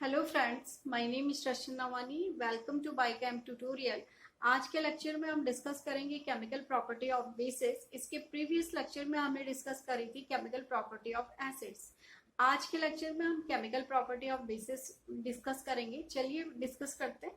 Hello friends, my name is Rashan Navani. Welcome to biochem tutorial. आज के lecture में हम डिस्कस करेंगे केमिकल प्रॉपर्टी ऑफ बेसिस। इसके प्रीवियस लेक्चर में हमने डिस्कस करी थी केमिकल प्रॉपर्टी ऑफ एसिड्स। आज के लेक्चर में हम chemical property of basis discuss करेंगे। चलिए डिस्कस करते हैं।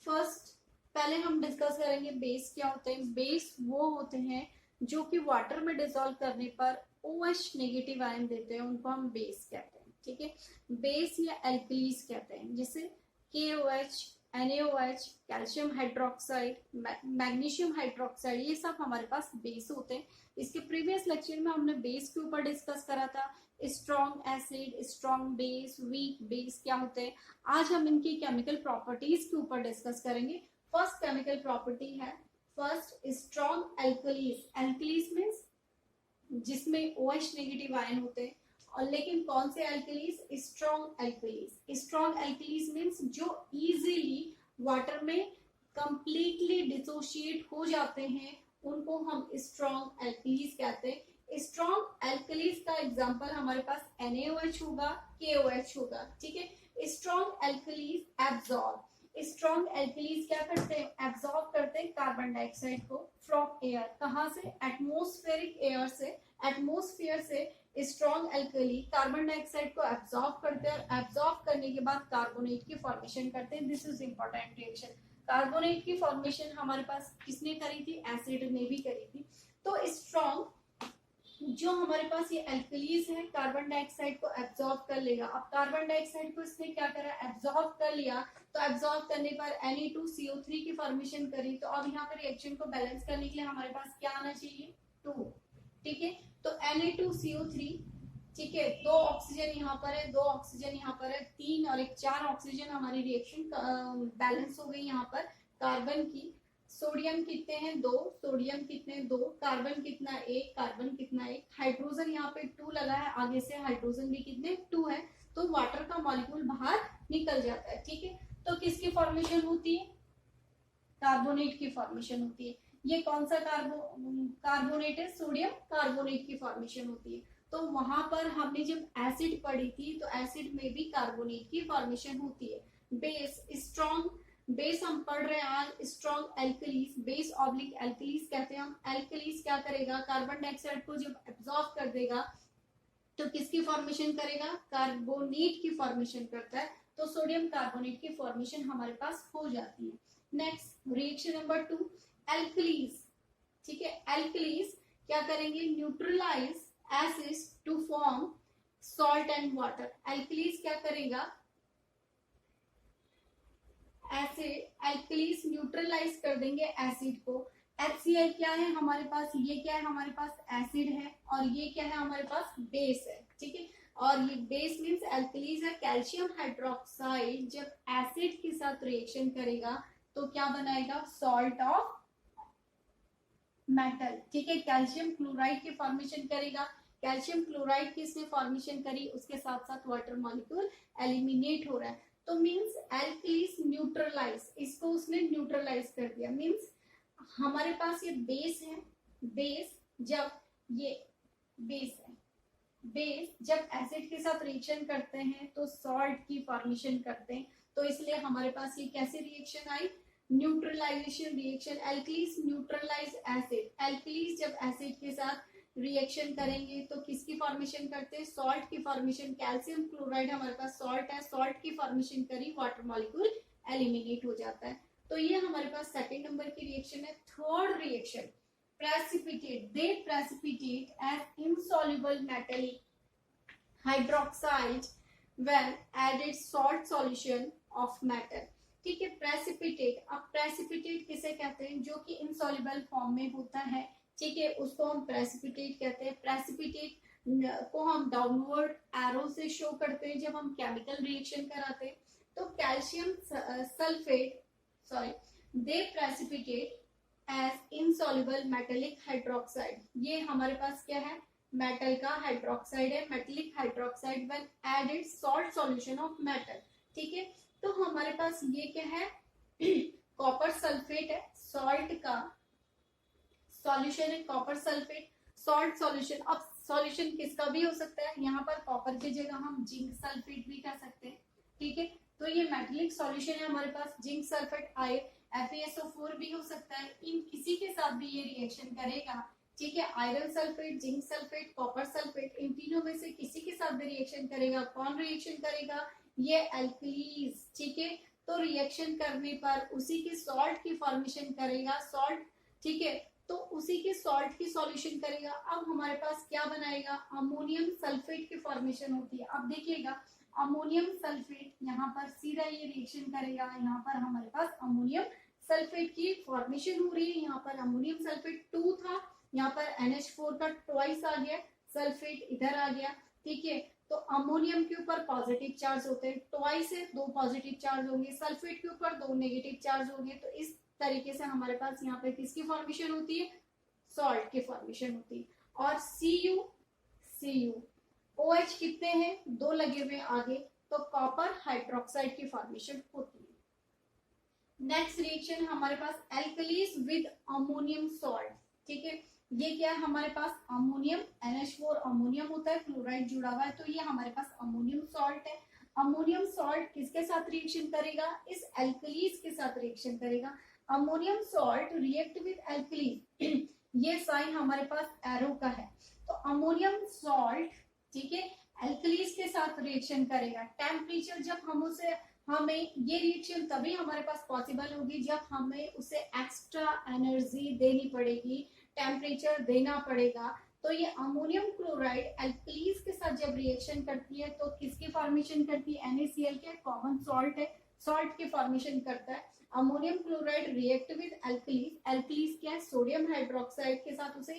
फर्स्ट, पहले हम डिस्कस करेंगे बेस क्या होते हैं। बेस वो होते हैं जो कि वाटर में डिसॉल्व करने पर OH नेगेटिव आयन देते हैं, उनको हम बेस कहते हैं। ठीक है, बेस या एल्कलीज कहते हैं, जैसे KOH, NaOH, calcium hydroxide, magnesium hydroxide, ये सब हमारे पास बेस होते हैं। इसके प्रीवियस लेक्चर में हमने बेस के ऊपर डिस्कस करा था, strong acid, strong base, weak base क्या होते हैं। आज हम इनकी केमिकल प्रॉपर्टीज के ऊपर डिस्कस करेंगे। फर्स्ट केमिकल प्रॉपर्टी है first strong alkalis. Alkalis means जिसमें OH नेगेटिव आयन होते हैं, और लेकिन कौन से alkalis? Strong alkalis. Strong alkalis means जो इजीली वाटर में कंप्लीटली डिसोशिएट हो जाते हैं, उनको हम स्ट्रॉन्ग एल्कलीज कहते हैं। स्ट्रॉन्ग एल्कलीज का एग्जांपल हमारे पास NaOH होगा, KOH होगा। ठीक है, strong alkalis absorb. Strong alkalis क्या करते हैं? एब्जॉर्ब करते हैं कार्बन डाइऑक्साइड को फ्रॉम एयर। कहाँ से? एटमोस्फेरिक एयर से। एटमोस्फेयर से स्ट्रॉन्ग एल्कली कार्बन डाइऑक्साइड को एब्जॉर्ब करते हैं, और एब्जॉर्ब करने के बाद कार्बोनेट की फॉर्मेशन करते हैं। This is important reaction. Carbonate की फॉर्मेशन हमारे पास किसने करी थी? एसिड ने भी करी थी। तो स्ट्रॉन्ग जो हमारे पास ये एल्कलीज है, कार्बन डाइऑक्साइड को एब्जॉर्ब कर लेगा। अब कार्बन डाइऑक्साइड को इसने क्या करा? एब्जॉर्ब कर लिया। तो एब्जॉर्ब करने पर Na2CO3 की फॉर्मेशन करी। तो अब यहाँ पर रिएक्शन को बैलेंस करने के लिए हमारे पास क्या आना चाहिए? 2। ठीक है, तो Na2CO3, ठीक है, 2 ऑक्सीजन यहाँ पर है, 2 ऑक्सीजन यहाँ पर है, 3 और 1 4 ऑक्सीजन। हमारी रिएक्शन बैलेंस हो गई यहाँ पर। कार्बन की सोडियम कितने हैं? 2। सोडियम कितने? 2। कार्बन कितना? 1। कार्बन कितना? 1। हाइड्रोजन यहाँ पे 2 लगा है, आगे से हाइड्रोजन भी कितने? 2 है। तो वाटर का मॉलिक्यूल बाहर निकल जाता है। ठीक है, तो किसकी फॉर्मेशन होती है? कार्बोनेट की फॉर्मेशन होती है। ये कौन सा कार्बोनेट है? सोडियम कार्बोनेट की फॉर्मेशन होती है। तो वहां पर हमने जब एसिड पढ़ी थी, तो एसिड में भी कार्बोनेट की फॉर्मेशन होती है। बेस, स्ट्रॉन्ग बेस हम पढ़ रहे हैं आज, strong alkalis. Base oblique alkalis कहते हैं हम। एल्कलीज क्या करेगा? कार्बन डाइऑक्साइड को जब एब्जॉर्ब कर देगा तो किसकी फॉर्मेशन करेगा? कार्बोनेट की फॉर्मेशन करता है। तो सोडियम कार्बोनेट की फॉर्मेशन हमारे पास हो जाती है। Next reaction number 2, alkalis. ठीक है, एल्कलीज क्या करेंगे? Neutralise acids to form salt and water. Alkalis क्या करेगा? एसिड एल्कलीज न्यूट्रलाइज कर देंगे एसिड को। HCl क्या है हमारे पास? ये क्या है हमारे पास? एसिड है। और ये क्या है हमारे पास? बेस है। ठीक है, और ये बेस मीन्स एल्कलीज है। कैल्शियम हाइड्रोक्साइड जब एसिड के साथ रिएक्शन करेगा तो क्या बनाएगा? Salt of metal. ठीक है, कैल्शियम क्लोराइड की फॉर्मेशन करेगा। कैल्शियम क्लोराइड की इसने फॉर्मेशन करी, उसके साथ साथ वाटर मॉलिक्यूल एलिमिनेट हो रहा है। तो मीन्स एल्कलीज न्यूट्रलाइज, इसको उसने न्यूट्रलाइज कर दिया। मीन्स हमारे पास ये बेस है। बेस जब ये बेस है, बेस जब एसिड के साथ रिएक्शन करते हैं तो सॉल्ट की फॉर्मेशन करते हैं। तो इसलिए हमारे पास ये कैसी रिएक्शन आई? Neutralisation reaction. Alkalis neutralise acid. Alkalis जब एसिड के साथ रिएक्शन करेंगे तो किसकी फॉर्मेशन करते हैं? सॉल्ट की फॉर्मेशन। कैल्शियम क्लोराइड हमारे पास सॉल्ट है, सॉल्ट की फॉर्मेशन करी, वाटर मॉलिक्यूल एलिमिनेट हो जाता है। तो ये हमारे पास सेकंड नंबर की रिएक्शन है। Third reaction, precipitate. They precipitate as insoluble metallic hydroxide when added salt solution of metal. ठीक है, प्रेसिपिटेट। अब प्रेसिपिटेट किसे कहते हैं? जो कि इनसॉल्युबल फॉर्म में होता है। ठीक है, उसको हम प्रेसिपिटेट कहते हैं। प्रेसिपिटेट को हम डाउनवर्ड एरो से शो करते हैं जब हम केमिकल रिएक्शन कराते हैं। तो calcium sulphate, sorry, they precipitate as insoluble metallic hydroxide. ये हमारे पास क्या है? मेटल का हाइड्रोक्साइड है, metallic hydroxide when added salt solution of metal. ठीक है, तो हमारे पास ये क्या है? कॉपर सल्फेट है, सॉल्ट का सॉल्यूशन है कॉपर सल्फेट। सॉल्ट सॉल्यूशन, अब सॉल्यूशन किसका भी हो सकता है, यहाँ पर कॉपर की जगह हम जिंक सल्फेट भी कर सकते हैं, ठीक है। तो ये मेटेलिक सॉल्यूशन है हमारे पास, जिंक सल्फेट आए, FeSO4 भी हो सकता है, इन किसी के साथ भी ये रिएक्शन करेगा, ठीक है। Iron sulphate, zinc sulphate, copper sulphate, इन तीनों में से किसी के साथ भी रिएक्शन करेगा। कौन रिएक्शन करेगा, ये एल्कलीज, ठीक है। तो रिएक्शन करने पर उसी के सॉल्ट की फॉर्मेशन करेगा, सॉल्ट, ठीक है। तो उसी के सॉल्ट की सॉल्यूशन करेगा। अब हमारे पास क्या बनाएगा, अमोनियम सल्फेट की फॉर्मेशन होती है। अब देखिएगा अमोनियम सल्फेट, यहाँ पर सीधा ये रिएक्शन करेगा, यहाँ पर हमारे पास अमोनियम सल्फेट की फॉर्मेशन हो रही है। यहाँ पर अमोनियम सल्फेट 2 था, यहाँ पर NH4 का ट्वाइस आ गया, सल्फेट इधर आ गया, ठीक है। तो अमोनियम के ऊपर पॉजिटिव चार्ज होते हैं, ट्वाइस है 2 पॉजिटिव चार्ज होंगे, सल्फेट के ऊपर 2 नेगेटिव चार्ज होंगे। तो इस तरीके से हमारे पास यहाँ पे किसकी फॉर्मेशन होती है, सॉल्ट की फॉर्मेशन होती है। और Cu OH कितने हैं, 2 लगे हुए आगे, तो कॉपर हाइड्रोक्साइड की फॉर्मेशन होती है। नेक्स्ट रिएक्शन हमारे पास एल्कलीज विद अमोनियम सॉल्ट, ठीक है। ये क्या है हमारे पास, अमोनियम, NH4 अमोनियम होता है, क्लोराइड जुड़ा हुआ है, तो ये हमारे पास अमोनियम सॉल्ट है। अमोनियम सॉल्ट किसके साथ रिएक्शन करेगा, इस एल्कलीज के साथ रिएक्शन करेगा। Ammonium salt react with alkalis, ये साइन हमारे पास एरो का है। तो अमोनियम सॉल्ट, ठीक है, एल्कलीज के साथ रिएक्शन करेगा। टेम्परेचर जब हमें ये रिएक्शन तभी हमारे पास पॉसिबल होगी जब हमें उसे एक्स्ट्रा एनर्जी देनी पड़ेगी, टेम्परेचर देना पड़ेगा। तो ये अमोनियम क्लोराइड एल्कलीज के साथ जब रिएक्शन करती है तो किसकी फॉर्मेशन करती है, NaCl के, कॉमन सॉल्ट है, सॉल्ट की फॉर्मेशन करता है। Ammonium chloride react with alkalis, alkalis क्या है, सोडियम हाइड्रोक्साइड के साथ उसे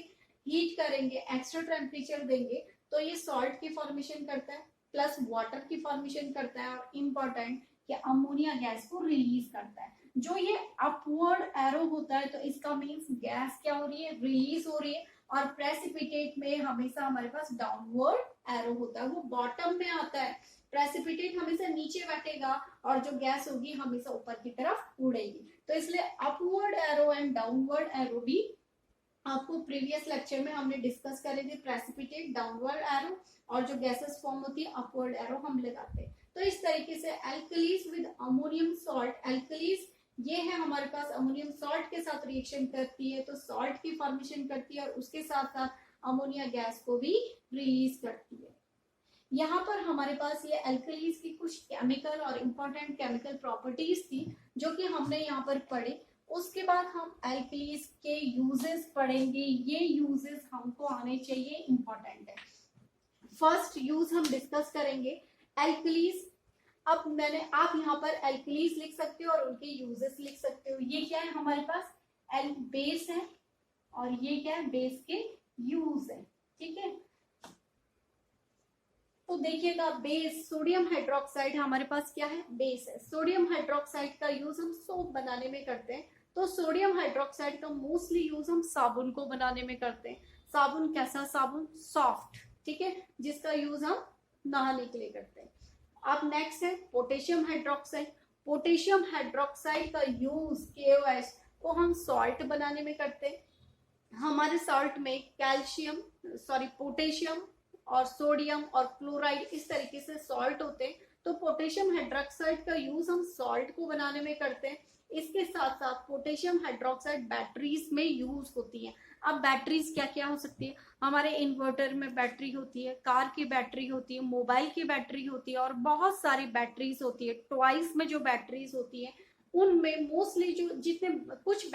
हीट करेंगे, एक्स्ट्रा टेम्परेचर देंगे, तो ये सॉल्ट की फॉर्मेशन करता है, प्लस वाटर की फॉर्मेशन करता है, और इम्पोर्टेंट कि अमोनिया गैस को रिलीज करता है। जो ये अपवर्ड एरो होता है तो इसका मीन्स गैस क्या हो रही है, रिलीज हो रही है। और प्रेसिपिटेट में हमेशा हमारे पास डाउनवर्ड एरो होता है, वो बॉटम में आता है। प्रेसिपिटेट हमेशा नीचे बैठेगा और जो गैस होगी हमेशा ऊपर की तरफ उड़ेगी। तो इसलिए upward arrow and downward arrow भी आपको प्रीवियस लेक्चर में हमने डिस्कस करे थे, प्रेसिपिटेट, डाउनवर्ड एरो, और जो गैसेस फॉर्म होती है अपवर्ड एरो हम लगाते हैं। तो इस तरीके से alkalis with ammonium salt, alkalis ये है हमारे पास अमोनियम सॉल्ट के साथ रिएक्शन करती है तो सॉल्ट की फॉर्मेशन करती है और उसके साथ साथ अमोनिया गैस को भी रिलीज करती है। यहाँ पर हमारे पास ये एल्कलीज की कुछ केमिकल और इम्पोर्टेंट केमिकल प्रॉपर्टीज थी जो कि हमने यहाँ पर पढ़े। उसके बाद हम एल्कलीज के यूजेस पढ़ेंगे, ये यूजेस हमको आने चाहिए, इंपॉर्टेंट है। फर्स्ट यूज हम डिस्कस करेंगे एल्कलीज। अब आप यहाँ पर एल्कलीज लिख सकते हो और उनके यूजेस लिख सकते हो। ये क्या है हमारे पास, बेस है, और ये क्या है, बेस के यूज है, ठीक है। तो देखिएगा बेस, सोडियम हाइड्रोक्साइड हमारे पास क्या है, बेस है। सोडियम हाइड्रोक्साइड का यूज हम सोप बनाने में करते हैं, तो सोडियम हाइड्रोक्साइड का मोस्टली यूज हम साबुन को बनाने में करते हैं। साबुन कैसा साबुन, सॉफ्ट, ठीक है, जिसका यूज हम नहाने के लिए करते हैं। अब नेक्स्ट है पोटेशियम हाइड्रोक्साइड। पोटेशियम हाइड्रोक्साइड का यूज KOH को हम सॉल्ट बनाने में करते हैं। हमारे सॉल्ट में पोटेशियम और सोडियम और क्लोराइड इस तरीके से सॉल्ट होते हैं, तो पोटेशियम हाइड्रोक्साइड का यूज हम सॉल्ट को बनाने में करते हैं। इसके साथ साथ पोटेशियम हाइड्रोक्साइड बैटरीज में यूज होती है। अब बैटरीज क्या क्या हो सकती है, हमारे इन्वर्टर में बैटरी होती है, कार की बैटरी होती है, मोबाइल की बैटरी होती है, और बहुत सारी बैटरीज होती है। टॉयज में जो बैटरीज होती है उनमें मोस्टली जो जितने कुछ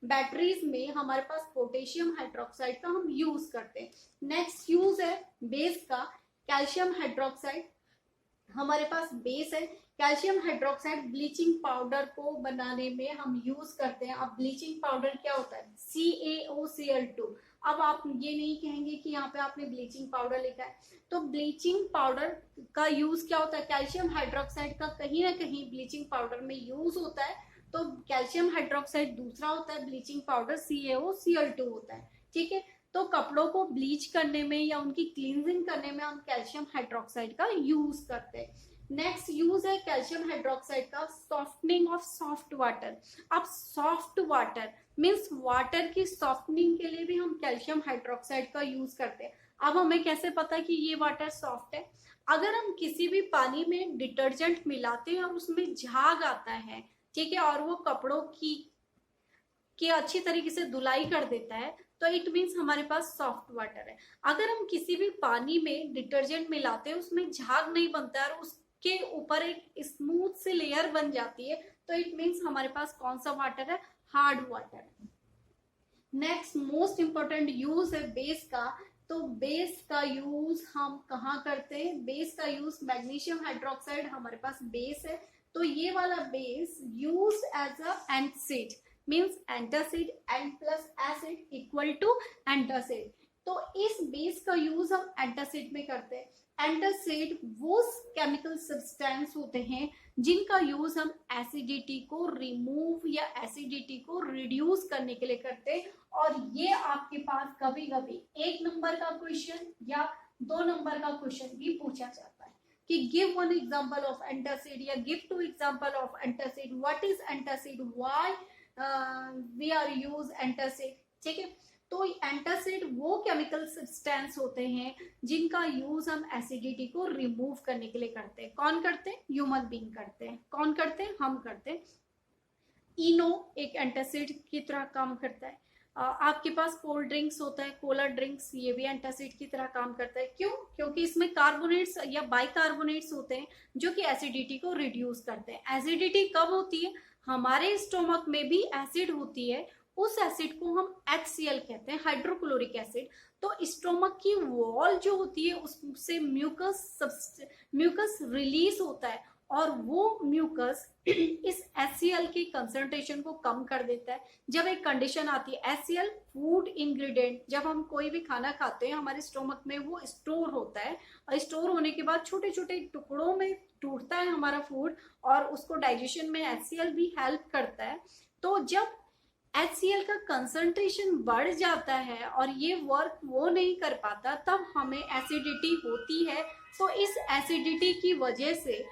बैटरीज में हमारे पास पोटेशियम हाइड्रोक्साइड का हम यूज करते हैं। नेक्स्ट यूज है बेस का, कैल्शियम हाइड्रोक्साइड हमारे पास बेस है। कैल्शियम हाइड्रोक्साइड ब्लीचिंग पाउडर को बनाने में हम यूज करते हैं। अब ब्लीचिंग पाउडर क्या होता है, CaOCl2। अब आप ये नहीं कहेंगे कि यहाँ पे आपने ब्लीचिंग पाउडर लिखा है, तो ब्लीचिंग पाउडर का यूज क्या होता है, कैल्शियम हाइड्रोक्साइड का कहीं ना कहीं ब्लीचिंग पाउडर में यूज होता है। तो कैल्शियम हाइड्रोक्साइड दूसरा होता है, ब्लीचिंग पाउडर CaOCl2 होता है, ठीक है। तो कपड़ों को ब्लीच करने में या उनकी क्लींजिंग करने में हम कैल्शियम हाइड्रोक्साइड का यूज करते हैं। नेक्स्ट यूज है कैल्शियम हाइड्रोक्साइड का सॉफ्टनिंग ऑफ सॉफ्ट वाटर। अब सॉफ्ट वाटर मीन्स वाटर की सॉफ्टनिंग के लिए भी हम कैल्शियम हाइड्रोक्साइड का यूज करते हैं। अब हमें कैसे पता कि ये वाटर सॉफ्ट है? अगर हम किसी भी पानी में डिटर्जेंट मिलाते हैं और उसमें झाग आता है, ठीक है, और वो कपड़ों की अच्छी तरीके से धुलाई कर देता है, तो इट मीन्स हमारे पास सॉफ्ट वाटर है। अगर हम किसी भी पानी में डिटर्जेंट मिलाते हैं, उसमें झाग नहीं बनता है और उसके ऊपर एक स्मूथ सी लेयर बन जाती है, तो इट मीन्स हमारे पास कौन सा वाटर है? Hard water. Next most important use है बेस का। तो बेस का यूज हम कहाँ करते हैं? बेस का यूज मैग्नीशियम हाइड्रोक्साइड हमारे पास बेस है, तो ये वाला base use as a antacid, means antacid and plus acid equal to antacid. तो इस बेस का यूज हम एंटासिड में करते हैं। एंटासिड वो केमिकल सब्सटेंस होते हैं जिनका यूज हम एसिडिटी को रिमूव या एसिडिटी को रिड्यूस करने के लिए करते हैं। और ये आपके पास कभी कभी 1 नंबर का क्वेश्चन या 2 नंबर का क्वेश्चन भी पूछा जाता है कि give one example of antacid या give 2 example of antacid, what is antacid, why we are use antacid. ठीक है, तो एंटासिड वो केमिकल सब्सटेंस होते हैं जिनका यूज हम एसिडिटी को रिमूव करने के लिए करते हैं। कौन करते हैं? ह्यूमन बीइंग करते हैं। कौन करते हैं? हम करते हैं। इनो एक एंटासिड की तरह काम करता है। आपके पास कोल्ड ड्रिंक्स होता है, कोला ड्रिंक्स, ये भी एंटासिड की तरह काम करता है। क्यों? क्योंकि इसमें कार्बोनेट्स या बाइकार्बोनेट्स होते हैं जो कि एसिडिटी को रिड्यूस करते हैं। एसिडिटी कब होती है? हमारे स्टोमक में भी एसिड होती है, उस एसिड को हम HCl कहते हैं, हाइड्रोक्लोरिक एसिड। तो स्टोमक की वॉल जो होती है उससे म्यूकस रिलीज होता है और वो म्यूकस इस HCl की कंसंट्रेशन को कम कर देता है। जब एक कंडीशन आती है, HCl फूड इंग्रेडिएंट, जब हम कोई भी खाना खाते हैं हमारे स्टोमक में वो स्टोर होता है और स्टोर होने के बाद छोटे छोटे टुकड़ों में टूटता है हमारा फूड और उसको डाइजेशन में HCl भी हेल्प करता है। तो जब HCl का कंसंट्रेशन बढ़ जाता है और ये वर्क वो नहीं कर पाता, तब हमें एसिडिटी होती है। तो इस एसिडिटी की वजह से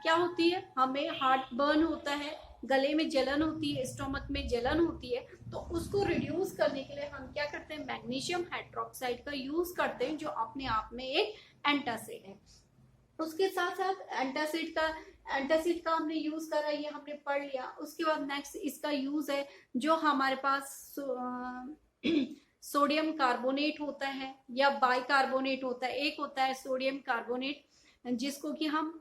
क्या होती है? हमें हार्ट बर्न होता है, गले में जलन होती है, स्टोमक में जलन होती है। तो उसको रिड्यूस करने के लिए हम क्या करते हैं? मैग्नीशियम हाइड्रोक्साइड का यूज करते हैं, जो अपने आप में एक एंटासिड है। उसके साथ साथ एंटासिड का हमने यूज करा, ये हमने पढ़ लिया। उसके बाद नेक्स्ट इसका यूज है जो हमारे पास सोडियम कार्बोनेट होता है या बाइकार्बोनेट होता है। एक होता है सोडियम कार्बोनेट जिसको कि हम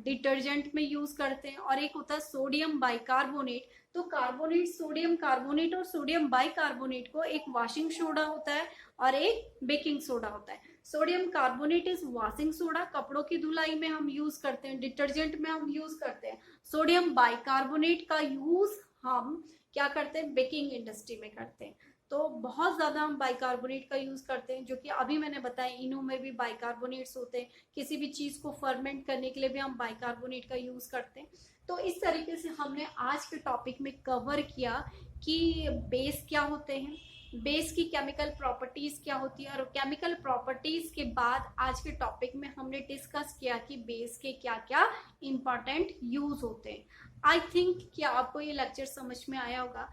डिटर्जेंट में यूज करते हैं, और एक होता है सोडियम बाइकार्बोनेट। तो कार्बोनेट, सोडियम कार्बोनेट और सोडियम बाइकार्बोनेट को एक वॉशिंग सोडा होता है और एक बेकिंग सोडा होता है। Sodium carbonate is washing soda, कपड़ों की धुलाई में हम यूज करते हैं, डिटर्जेंट में हम यूज करते हैं। सोडियम बाइकार्बोनेट का यूज हम क्या करते हैं? बेकिंग इंडस्ट्री में करते हैं। तो बहुत ज्यादा हम बाइकार्बोनेट का यूज करते हैं, जो कि अभी मैंने बताया इनो में भी बाइकार्बोनेट्स होते हैं। किसी भी चीज को फर्मेंट करने के लिए भी हम बाइकार्बोनेट का यूज करते हैं। तो इस तरीके से हमने आज के टॉपिक में कवर किया कि बेस क्या होते हैं, बेस की केमिकल प्रॉपर्टीज क्या होती है, और केमिकल प्रॉपर्टीज के बाद आज के टॉपिक में हमने डिस्कस किया कि बेस के क्या क्या इंपॉर्टेंट यूज होते हैं। आई थिंक कि आपको ये लेक्चर समझ में आया होगा।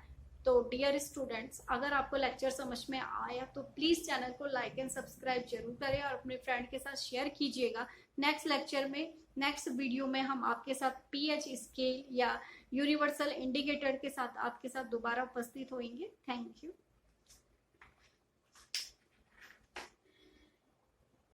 तो डियर स्टूडेंट्स, अगर आपको लेक्चर समझ में आया तो प्लीज चैनल को लाइक एंड सब्सक्राइब जरूर करें और अपने फ्रेंड के साथ शेयर कीजिएगा। नेक्स्ट लेक्चर में, नेक्स्ट वीडियो में हम आपके साथ pH स्केल या यूनिवर्सल इंडिकेटर के साथ आपके साथ दोबारा उपस्थित होंगे। Thank you.